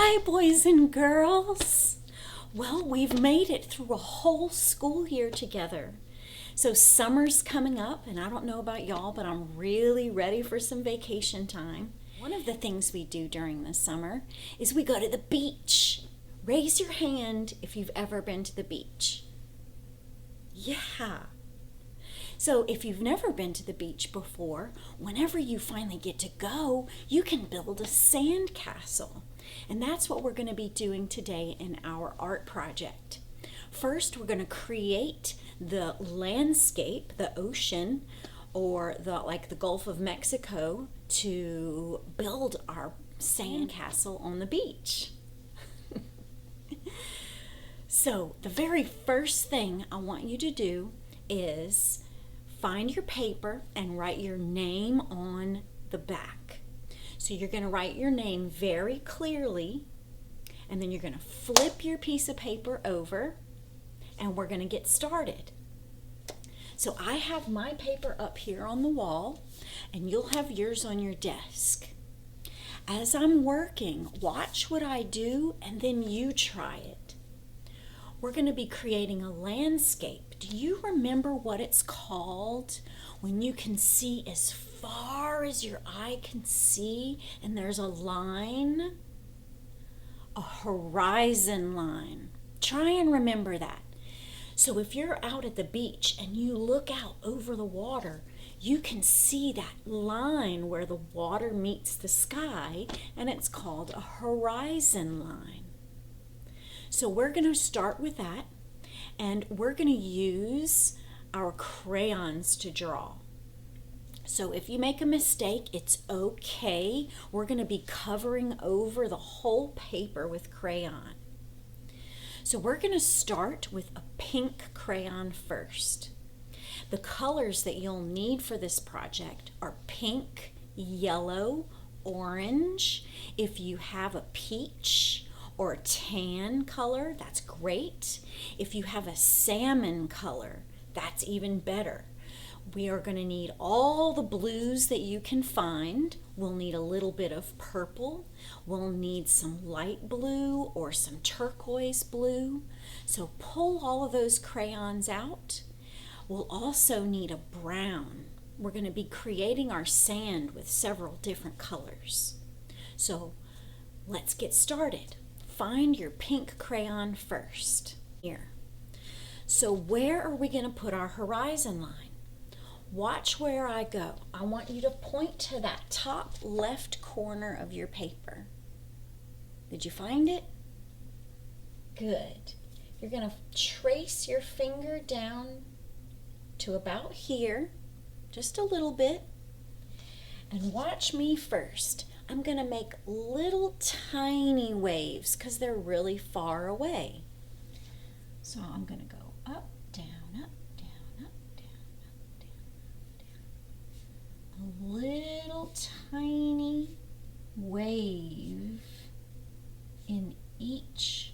Hi, boys and girls. Well, we've made it through a whole school year together. So summer's coming up, and I don't know about y'all, but I'm really ready for some vacation time. One of the things we do during the summer is we go to the beach. Raise your hand if you've ever been to the beach. Yeah. So if you've never been to the beach before, whenever you finally get to go, you can build a sandcastle. And that's what we're going to be doing today in our art project. First, we're going to create the landscape, the ocean, or the Gulf of Mexico to build our sandcastle on the beach. So the very first thing I want you to do is find your paper and write your name on the back. So you're going to write your name very clearly, and then you're going to flip your piece of paper over, and we're going to get started. So I have my paper up here on the wall, and you'll have yours on your desk. As I'm working, watch what I do, and then you try it. We're going to be creating a landscape. Do you remember what it's called when you can see as far as your eye can see and there's a line? A horizon line. Try and remember that. So if you're out at the beach and you look out over the water, you can see that line where the water meets the sky, and it's called a horizon line. So we're going to start with that, and we're going to use our crayons to draw. So if you make a mistake, it's okay. We're going to be covering over the whole paper with crayon. So we're going to start with a pink crayon first. The colors that you'll need for this project are pink, yellow, orange. If you have a peach or a tan color, that's great. If you have a salmon color, that's even better. We are going to need all the blues that you can find. We'll need a little bit of purple. We'll need some light blue or some turquoise blue. So pull all of those crayons out. We'll also need a brown. We're going to be creating our sand with several different colors. So let's get started. Find your pink crayon first. Here. So where are we going to put our horizon line? Watch where I go. I want you to point to that top left corner of your paper. Did you find it? Good. You're going to trace your finger down to about here, just a little bit. And watch me first. I'm going to make little tiny waves because they're really far away. So I'm going to go up, down, up, down, up, down, up, down, up, down. A little tiny wave in each.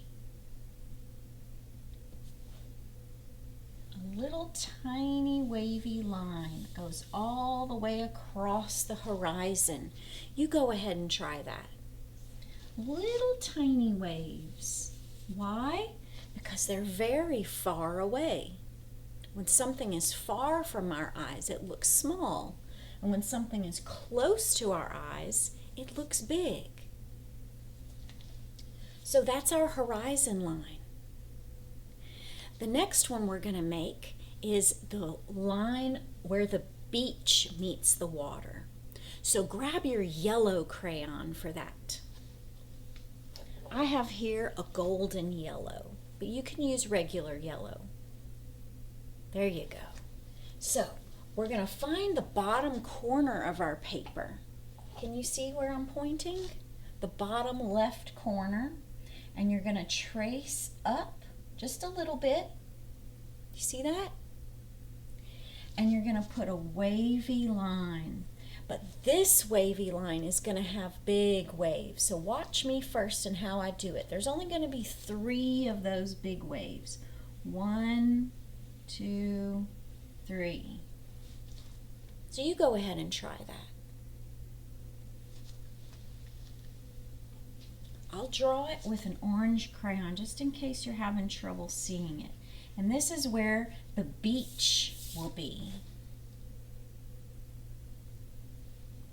A little tiny wavy line goes all the way across the horizon. You go ahead and try that. Little tiny waves. Why? Because they're very far away. When something is far from our eyes, it looks small. And when something is close to our eyes, it looks big. So that's our horizon line. The next one we're going to make is the line where the beach meets the water. So grab your yellow crayon for that. I have here a golden yellow, but you can use regular yellow. There you go. So we're going to find the bottom corner of our paper. Can you see where I'm pointing? The bottom left corner. And you're going to trace up just a little bit. You see that? And you're going to put a wavy line. But this wavy line is going to have big waves. So watch me first and how I do it. There's only going to be 3 of those big waves. 1, 2, 3. So you go ahead and try that. I'll draw it with an orange crayon just in case you're having trouble seeing it. And this is where the beach will be.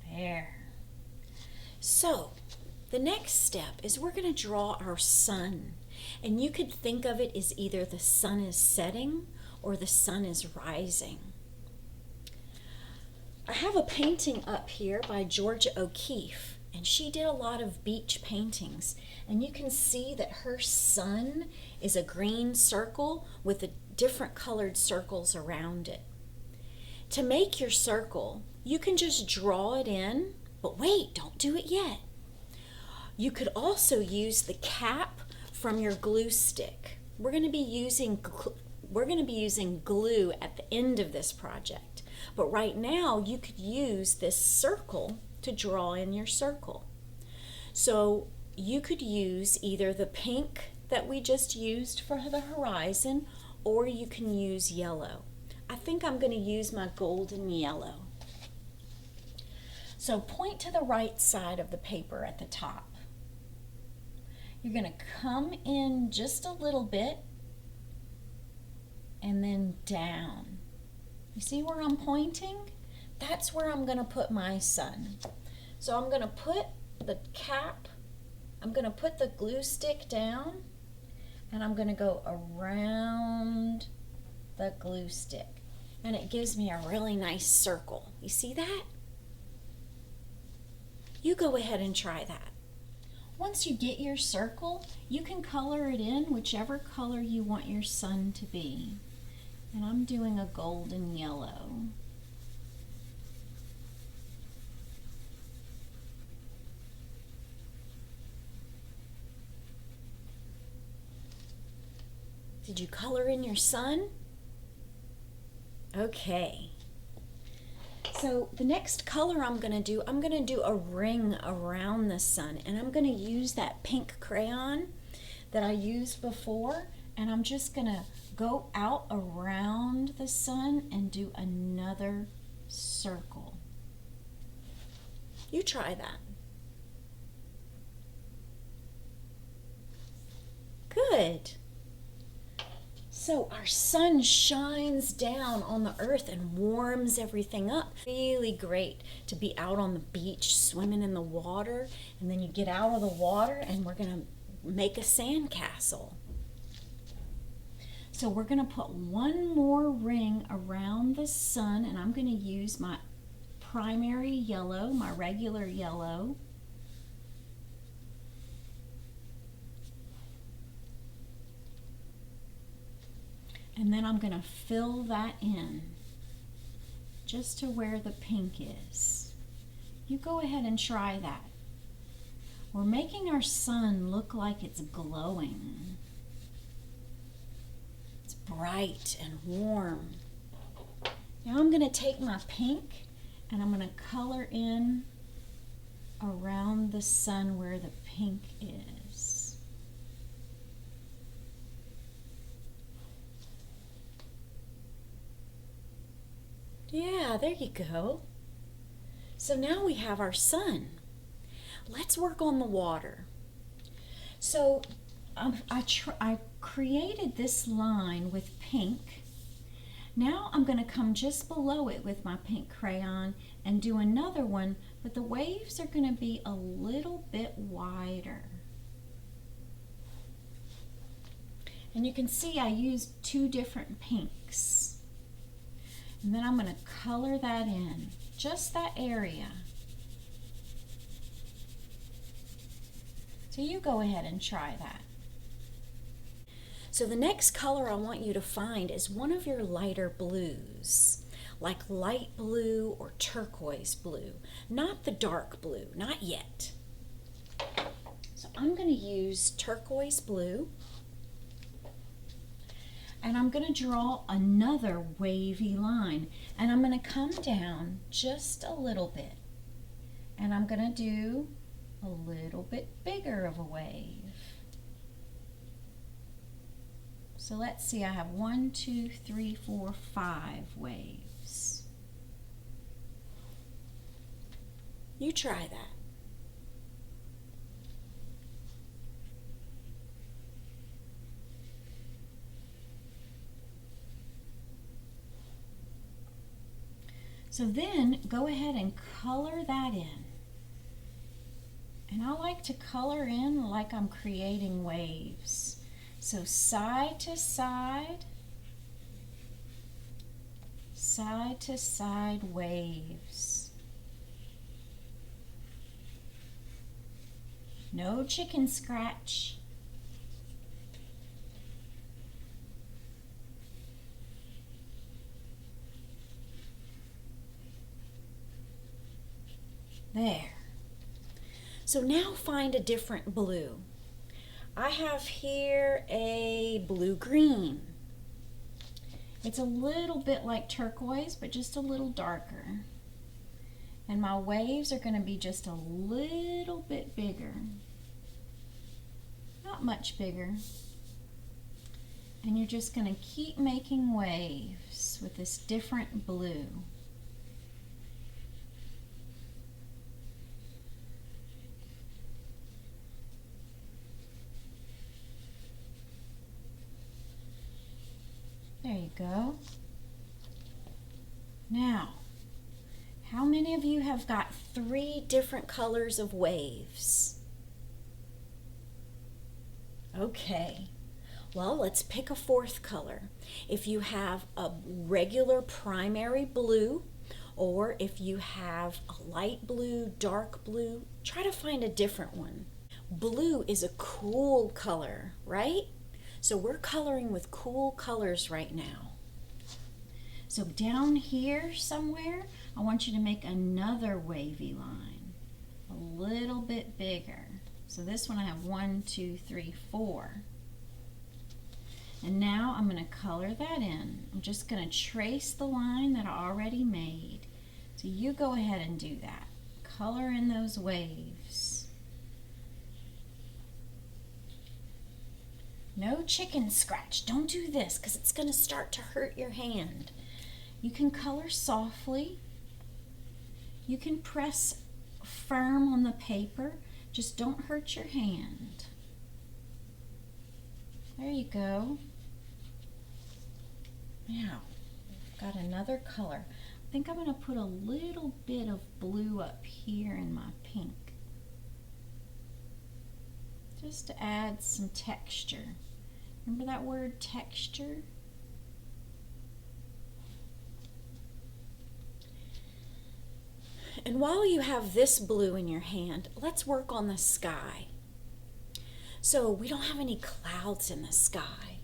There. So the next step is we're going to draw our sun. And you could think of it as either the sun is setting or the sun is rising. I have a painting up here by Georgia O'Keeffe, and she did a lot of beach paintings. And you can see that her sun is a green circle with the different colored circles around it. To make your circle, you can just draw it in, but wait, don't do it yet. You could also use the cap from your glue stick. We're going to be using glue at the end of this project, but right now you could use this circle to draw in your circle. So you could use either the pink that we just used for the horizon, or you can use yellow. I think I'm going to use my golden yellow. So point to the right side of the paper at the top. You're going to come in just a little bit and then down. You see where I'm pointing? That's where I'm going to put my sun. So I'm going to put the cap, I'm going to put the glue stick down, and I'm going to go around the glue stick. And it gives me a really nice circle. You see that? You go ahead and try that. Once you get your circle, you can color it in whichever color you want your sun to be. And I'm doing a golden yellow. Did you color in your sun? Okay. So the next color I'm going to do a ring around the sun, and I'm going to use that pink crayon that I used before, and I'm just going to go out around the sun and do another circle. You try that. Good. So our sun shines down on the earth and warms everything up. Really great to be out on the beach swimming in the water, and then you get out of the water and we're going to make a sandcastle. So we're going to put one more ring around the sun, and I'm going to use my primary yellow, my regular yellow. And then I'm going to fill that in just to where the pink is. You go ahead and try that. We're making our sun look like it's glowing. It's bright and warm. Now I'm going to take my pink and I'm going to color in around the sun where the pink is. Yeah, there you go. So now we have our sun. Let's work on the water. So I created this line with pink. Now I'm going to come just below it with my pink crayon and do another one, but the waves are going to be a little bit wider. And you can see I used two different pinks. And then I'm going to color that in, just that area. So you go ahead and try that. So the next color I want you to find is one of your lighter blues, like light blue or turquoise blue, not the dark blue, not yet. So I'm going to use turquoise blue. And I'm going to draw another wavy line, and I'm going to come down just a little bit, and I'm going to do a little bit bigger of a wave. So let's see, I have 1, 2, 3, 4, 5 waves. You try that. So then go ahead and color that in. And I like to color in like I'm creating waves. So side to side waves. No chicken scratch. There. So now find a different blue. I have here a blue-green. It's a little bit like turquoise, but just a little darker. And my waves are going to be just a little bit bigger. Not much bigger. And you're just going to keep making waves with this different blue. There you go. Now, how many of you have got 3 different colors of waves? Okay, well, let's pick a 4th color. If you have a regular primary blue, or if you have a light blue, dark blue, try to find a different one. Blue is a cool color, right? So we're coloring with cool colors right now. So down here somewhere, I want you to make another wavy line, a little bit bigger. So this one I have 1, 2, 3, 4. And now I'm going to color that in. I'm just going to trace the line that I already made. So you go ahead and do that. Color in those waves. No chicken scratch. Don't do this because it's going to start to hurt your hand. You can color softly. You can press firm on the paper. Just don't hurt your hand. There you go. Now, I've got another color. I think I'm going to put a little bit of blue up here in my pink. Just to add some texture. Remember that word, texture? And while you have this blue in your hand, let's work on the sky. So we don't have any clouds in the sky.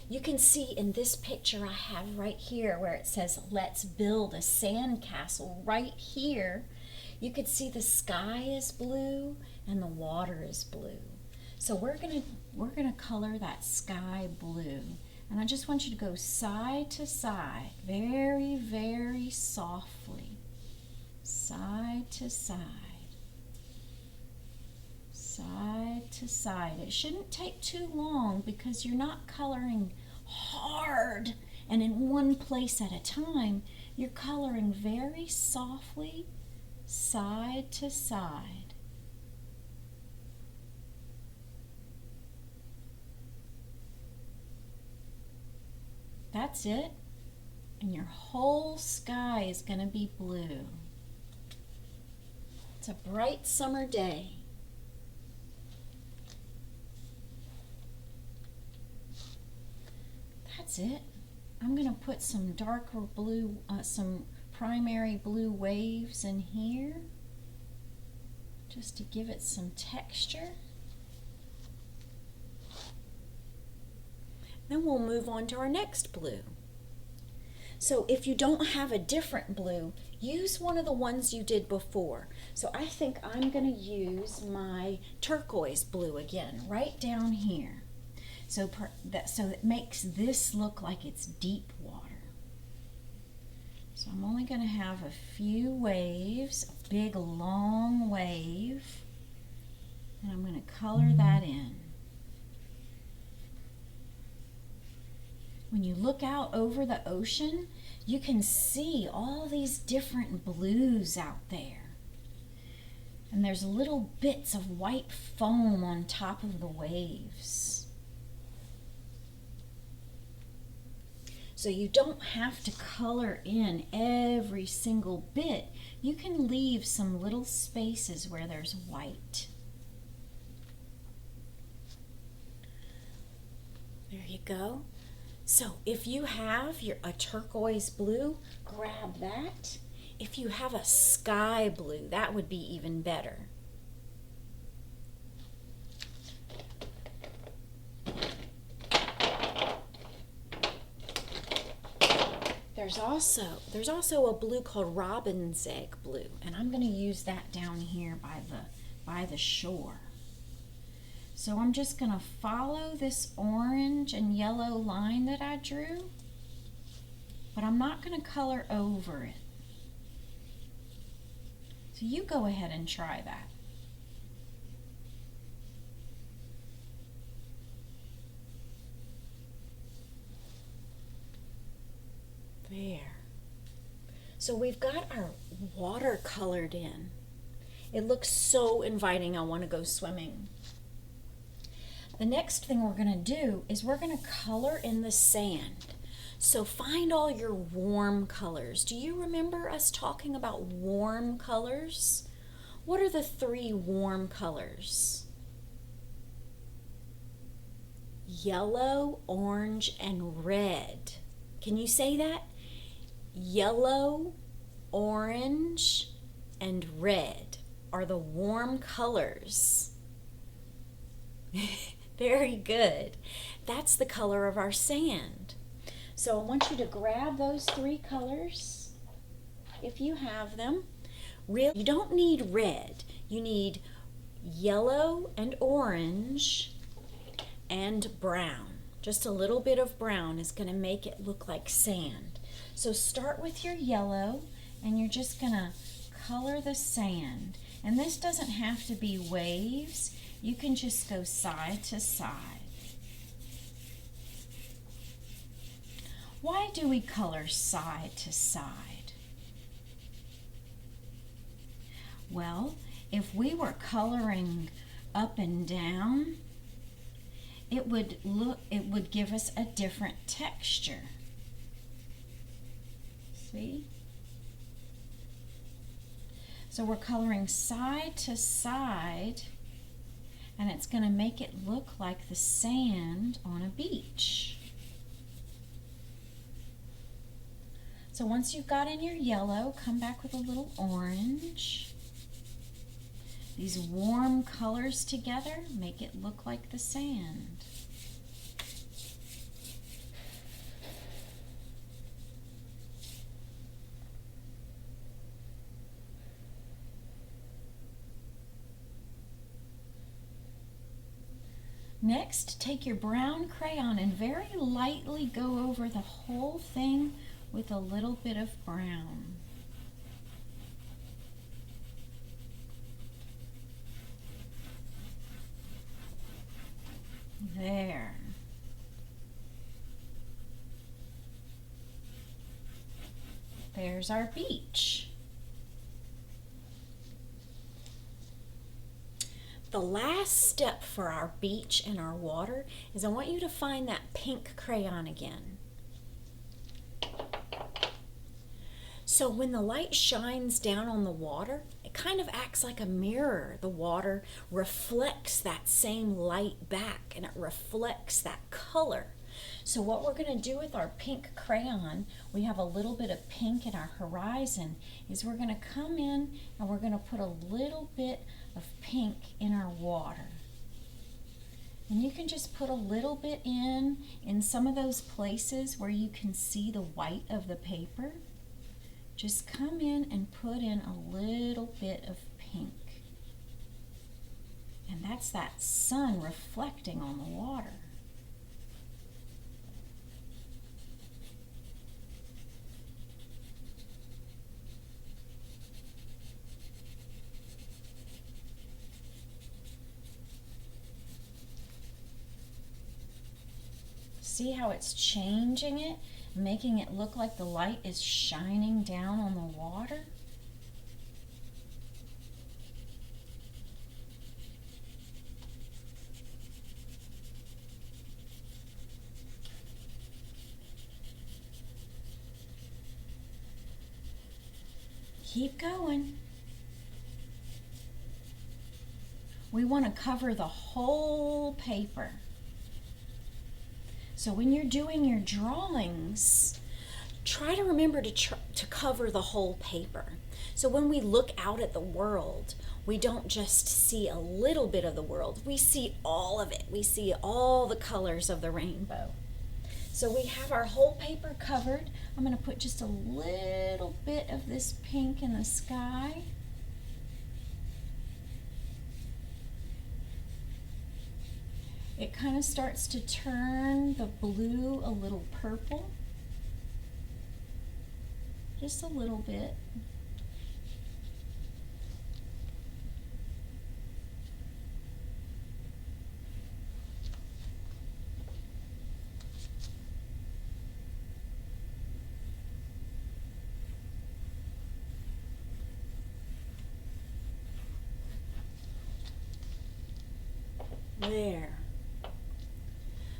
You can see in this picture I have right here where it says, let's build a sandcastle right here. You could see the sky is blue and the water is blue. So we're gonna color that sky blue. And I just want you to go side to side, very, very softly. Side to side. Side to side. It shouldn't take too long because you're not coloring hard and in one place at a time. You're coloring very softly, side to side. That's it. And your whole sky is going to be blue. It's a bright summer day. That's it. I'm going to put some darker blue, some primary blue waves in here just to give it some texture. Then we'll move on to our next blue. So if you don't have a different blue, use one of the ones you did before. So I think I'm going to use my turquoise blue again, right down here. So it makes this look like it's deep water. So I'm only going to have a few waves, a big long wave, and I'm going to color that in. When you look out over the ocean, you can see all these different blues out there. And there's little bits of white foam on top of the waves. So you don't have to color in every single bit. You can leave some little spaces where there's white. There you go. So if you have a turquoise blue, grab that. If you have a sky blue, that would be even better. There's also a blue called robin's egg blue, and I'm going to use that down here by the shore. So I'm just going to follow this orange and yellow line that I drew, but I'm not going to color over it. So you go ahead and try that. There. So we've got our water colored in. It looks so inviting. I want to go swimming. The next thing we're going to do is we're going to color in the sand. So find all your warm colors. Do you remember us talking about warm colors? What are the 3 warm colors? Yellow, orange, and red. Can you say that? Yellow, orange, and red are the warm colors. Very good. That's the color of our sand. So I want you to grab those 3 colors, if you have them. Really, you don't need red. You need yellow and orange and brown. Just a little bit of brown is going to make it look like sand. So start with your yellow, and you're just going to color the sand. And this doesn't have to be waves. You can just go side to side. Why do we color side to side? Well, if we were coloring up and down, it would give us a different texture. See? So we're coloring side to side, and it's going to make it look like the sand on a beach. So once you've got in your yellow, come back with a little orange. These warm colors together make it look like the sand. Next, take your brown crayon and very lightly go over the whole thing with a little bit of brown. There. There's our beach. The last step for our beach and our water is I want you to find that pink crayon again. So when the light shines down on the water, it kind of acts like a mirror. The water reflects that same light back, and it reflects that color. So what we're going to do with our pink crayon, we have a little bit of pink in our horizon, is we're going to come in and we're going to put a little bit of pink in our water. And you can just put a little bit in some of those places where you can see the white of the paper. Just come in and put in a little bit of pink. And that's that sun reflecting on the water. See how it's changing it, making it look like the light is shining down on the water? Keep going. We want to cover the whole paper. So when you're doing your drawings, try to remember to cover the whole paper. So when we look out at the world, we don't just see a little bit of the world. We see all of it. We see all the colors of the rainbow. So we have our whole paper covered. I'm going to put just a little bit of this pink in the sky. It kind of starts to turn the blue a little purple. Just a little bit. There.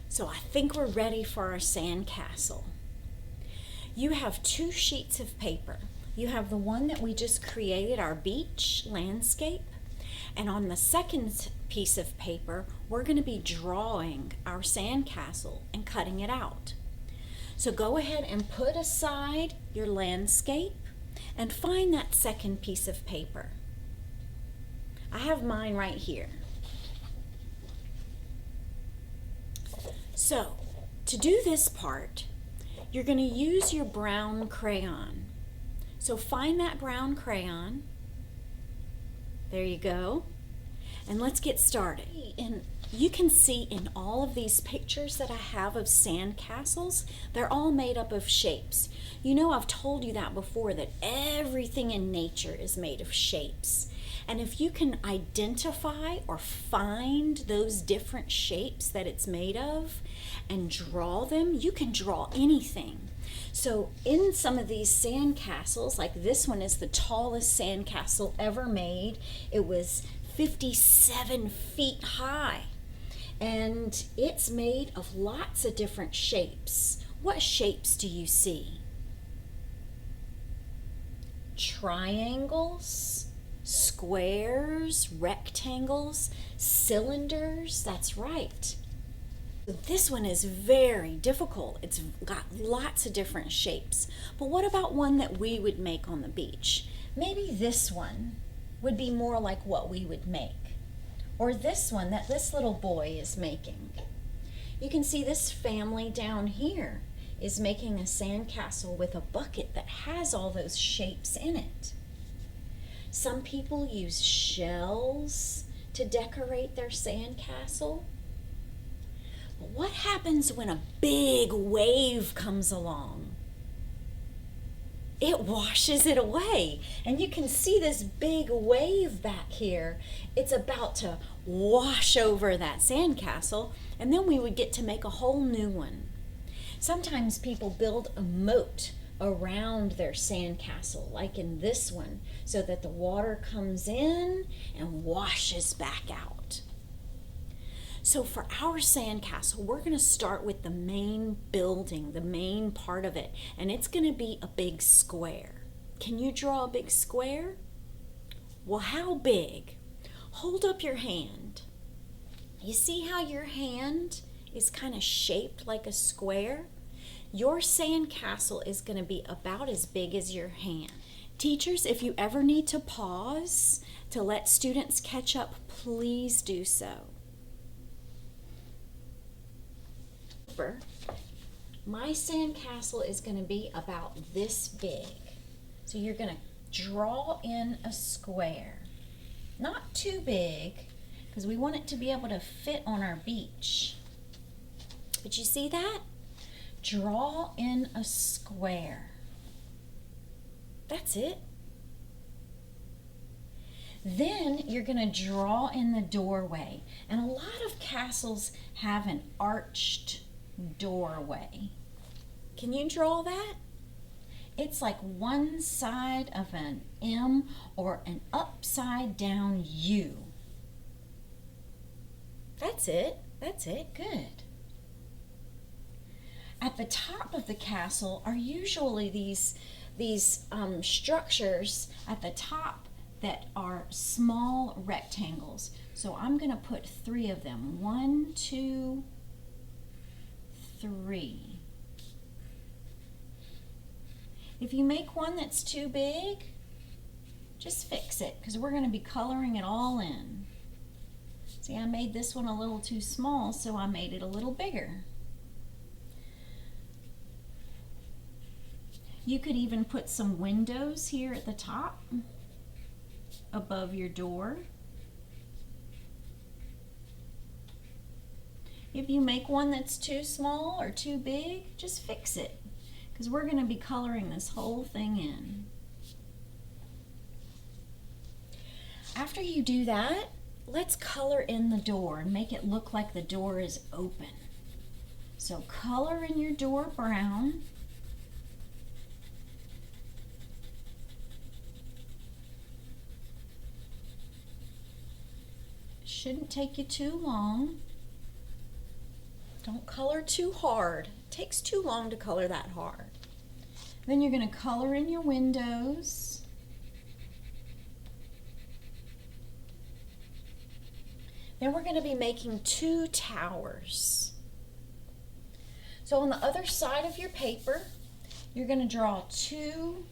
So I think we're ready for our sandcastle. You have 2 sheets of paper. You have the one that we just created, our beach landscape, and on the second piece of paper, we're going to be drawing our sandcastle and cutting it out. So go ahead and put aside your landscape and find that second piece of paper. I have mine right here. So, to do this part, you're going to use your brown crayon. So find that brown crayon. There you go. And let's get started. And you can see in all of these pictures that I have of sandcastles, they're all made up of shapes. You know, I've told you that before, that everything in nature is made of shapes. And if you can identify or find those different shapes that it's made of and draw them, you can draw anything. So in some of these sandcastles, like this one is the tallest sandcastle ever made. It was 57 feet high. And it's made of lots of different shapes. What shapes do you see? Triangles, squares, rectangles, cylinders. That's right. This one is very difficult. It's got lots of different shapes. But what about one that we would make on the beach? Maybe this one would be more like what we would make. Or this one that this little boy is making. You can see this family down here is making a sandcastle with a bucket that has all those shapes in it. Some people use shells to decorate their sandcastle. But what happens when a big wave comes along? It washes it away. And you can see this big wave back here. It's about to wash over that sandcastle, and then we would get to make a whole new one. Sometimes people build a moat around their sandcastle, like in this one, so that the water comes in and washes back out. So for our sandcastle, we're going to start with the main building, the main part of it, and it's going to be a big square. Can you draw a big square? Well, how big? Hold up your hand. You see how your hand is kind of shaped like a square? Your sandcastle is going to be about as big as your hand. Teachers, if you ever need to pause to let students catch up, please do so. My sandcastle is going to be about this big. So you're going to draw in a square. Not too big, because we want it to be able to fit on our beach. But you see that? Draw in a square. That's it. Then you're going to draw in the doorway. And a lot of castles have an arched doorway. Can you draw that? It's like one side of an M or an upside down U. That's it. That's it. Good. At the top of the castle are usually these these structures at the top that are small rectangles. So I'm going to put 3 of them. 1, 2, 3. If you make one that's too big, just fix it, because we're going to be coloring it all in. See, I made this one a little too small, so I made it a little bigger. You could even put some windows here at the top above your door. If you make one that's too small or too big, just fix it, because we're going to be coloring this whole thing in. After you do that, let's color in the door and make it look like the door is open. So color in your door brown. Shouldn't take you too long. Don't color too hard. It takes too long to color that hard. Then you're going to color in your windows. Then we're going to be making 2 towers. So on the other side of your paper, you're going to draw 2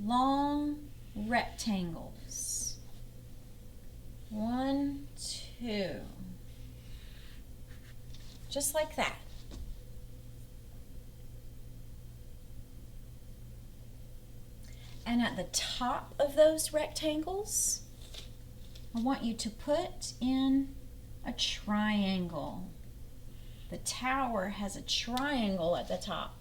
long rectangles. 1, 2. Just like that. And at the top of those rectangles, I want you to put in a triangle. The tower has a triangle at the top.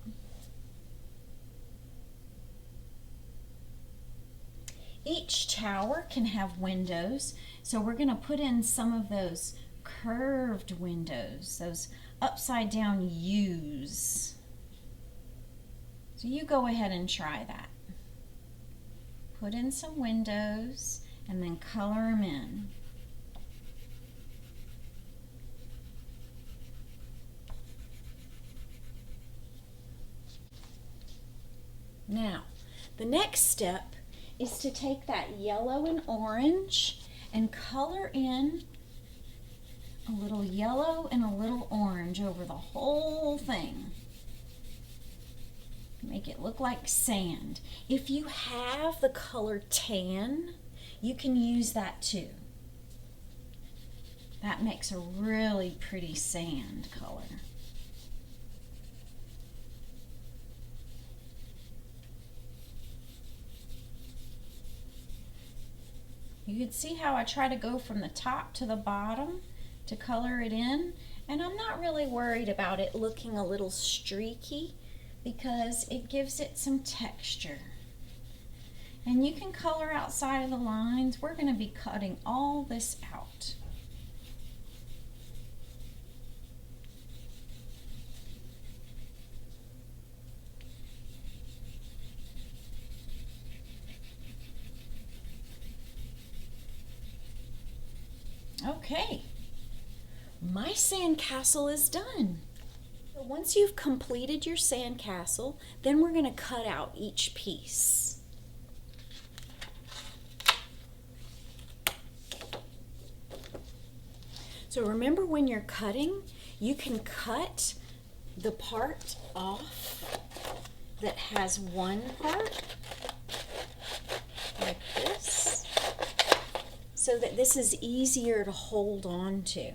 Each tower can have windows, so we're going to put in some of those curved windows, those upside down U's. So you go ahead and try that. Put in some windows and then color them in. Now, the next step is to take that yellow and orange and color in a little yellow and a little orange over the whole thing. Make it look like sand. If you have the color tan, you can use that too. That makes a really pretty sand color. You can see how I try to go from the top to the bottom to color it in, and I'm not really worried about it looking a little streaky because it gives it some texture. And you can color outside of the lines. We're going to be cutting all this out. Okay, my sandcastle is done. So once you've completed your sandcastle, then we're going to cut out each piece. So remember, when you're cutting, you can cut the part off that has one part, like this, so that this is easier to hold on to.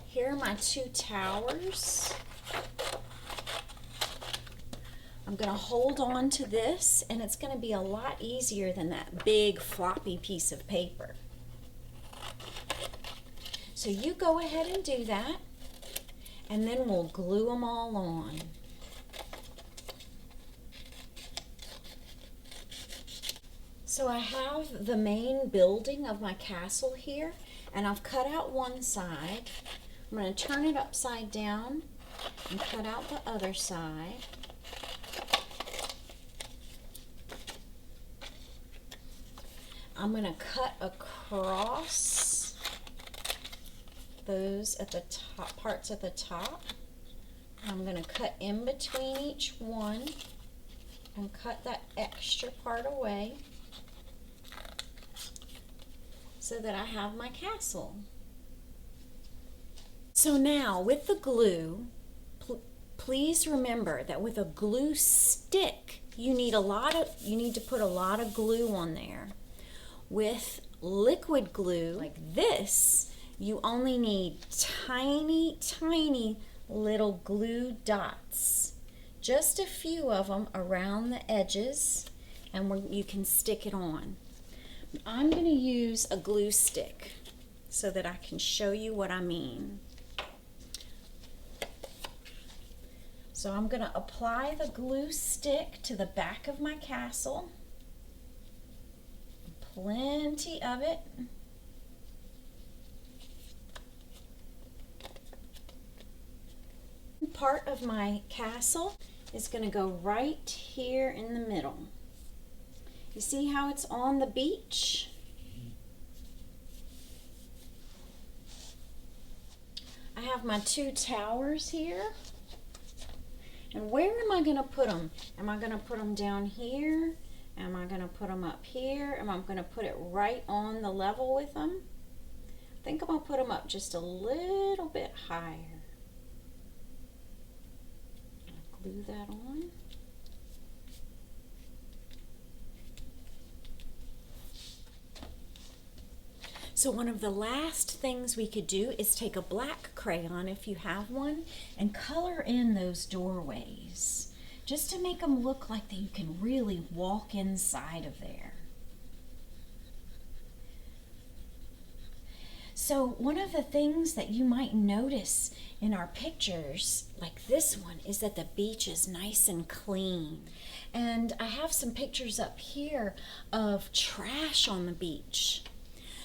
Here are my 2 towers. I'm going to hold on to this, and it's going to be a lot easier than that big floppy piece of paper. So you go ahead and do that, and then we'll glue them all on. So I have the main building of my castle here, and I've cut out one side. I'm going to turn it upside down and cut out the other side. I'm going to cut across those at the top, parts at the top. I'm going to cut in between each one. and cut that extra part away so that I have my castle. So now with the glue, please remember that with a glue stick, you need to put a lot of glue on there. With liquid glue like this, you only need tiny, tiny little glue dots. Just a few of them around the edges, and you can stick it on. I'm going to use a glue stick so that I can show you what I mean. So I'm going to apply the glue stick to the back of my castle. Plenty of it. Part of my castle is going to go right here in the middle. You see how it's on the beach? I have my two towers here. And where am I going to put them? Am I going to put them down here? Am I going to put them up here? Am I going to put it right on the level with them? I think I'm going to put them up just a little bit higher. Glue that on. So one of the last things we could do is take a black crayon, if you have one, and color in those doorways, just to make them look like that you can really walk inside of there. So one of the things that you might notice in our pictures, like this one, is that the beach is nice and clean. And I have some pictures up here of trash on the beach.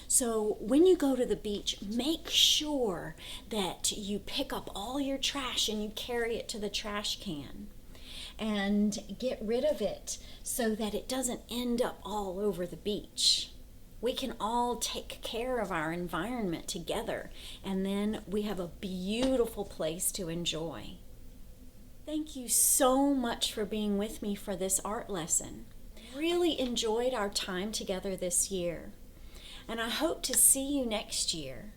So when you go to the beach, make sure that you pick up all your trash and you carry it to the trash can and get rid of it so that it doesn't end up all over the beach. We can all take care of our environment together, and then we have a beautiful place to enjoy. Thank you so much for being with me for this art lesson. Really enjoyed our time together this year. And I hope to see you next year.